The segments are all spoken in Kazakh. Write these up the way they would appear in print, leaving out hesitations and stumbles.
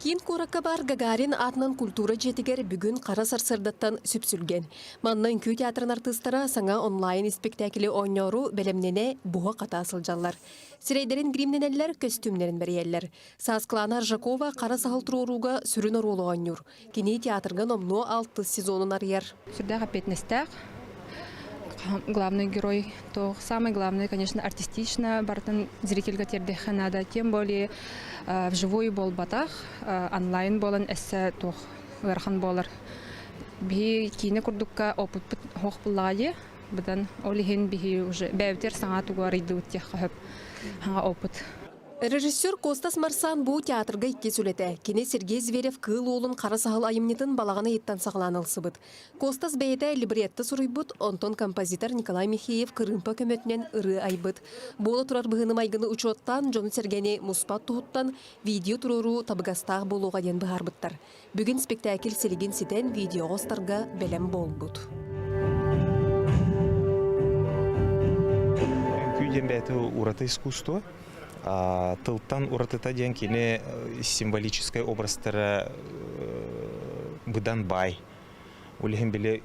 Кин Куракка бар Гагарин атынан культура жетігер бүгін қара сарсырдаттан сүпсүлген. Маннан күй театрын артыстара саңа онлайн спектакли ойнору бәлемнене буға қата асылжалар. Сирейдерин гримненелер көстүмнерин бериеллер. Саскалана Аржакова қара сахыл туруруга сүрін орулу ойнур. Кини театрган омну 6 сезонын арьер. Сюда 15 главный герой, то самый главный, конечно, артистично, бартан зрительга тердеханада, тем более вживую бол батах, онлайн болан эссе тох верхан болар. Би кине курдукка опыт хох буллае, бадан олихин би уже бевтер саңа туга ридут техап опыт. Режиссер Костас Марсан бу театрга икки сүлете. Кене Сергей Зверев кыл олын қара сахал айымнетін балағаны еттан сағыланылсыбыт. Костас бейді либретті сұрыйбыт, онтон композитор Николай Михеев кырымпа көмөтінен ыры айбыт. Бола турар бұғыным айгыны учоттан, Джону Сергене мұспат тұғыттан видео туруру табығастағы болуға ден бұғарбыттар. Бүгін спектакль селеген сетен видео ғостарға бәлем болбыт. Күйден бәті урата искусство. Тылтан уратыта ден кене символической образтары быдан бай. Улихим биле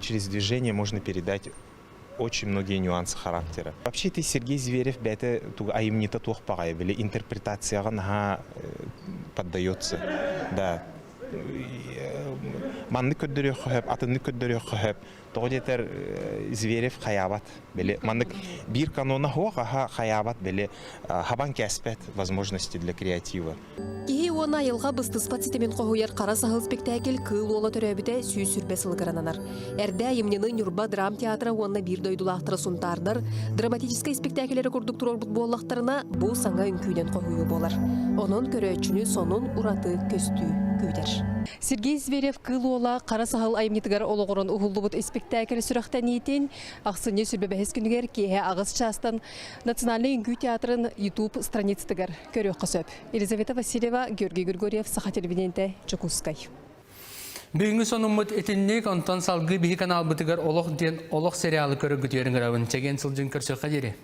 через движение можно передать очень многие нюансы характера. Вообще ты Сергей Зверев бәті айымнита тух пағай, биле интерпретацияға наға поддается. Да. Манны көддөрі қөхіп, атынны көддөрі қөхіп, тоғдетер Зверев хаябат. Манны бір канона хоға хаябат, хабан кәспет возможности для креатива. Кихи оны айылға бұстыспат сетемен қоғуяр қара сахыл спектакль кыл ола төрәбіте сүй сүрбе сылғырананар. Әрді айымнені Нюрба драм театры онына бір дойдулақтыры сұнтардар, драматическай спектаклері күрдік тұрор бұт болақтарына бұл саңа үнкүйден қоғуы болар. Оның көрөчіні сонун ураты көстүү күйдер. Сергей Зверев кыл ола қара сахыл айымнетігер олығырын ұғылды бұт спектакль сүрақтан етін, ақсыне сүрбе бәхес күнігер кейе ағыз частан Национальный үнкүй театрын YouTube страництігер көрек қысып. Елизавета Васильева, Георгий Григорьев, Саха телевидениеде, Чукускай. Бүгінгі сонымыт етіннек онтан салғы бігі канал бұтығар олық сериалы көрі күтерін ғырауын. Чеген сылжын көрсөқа дере.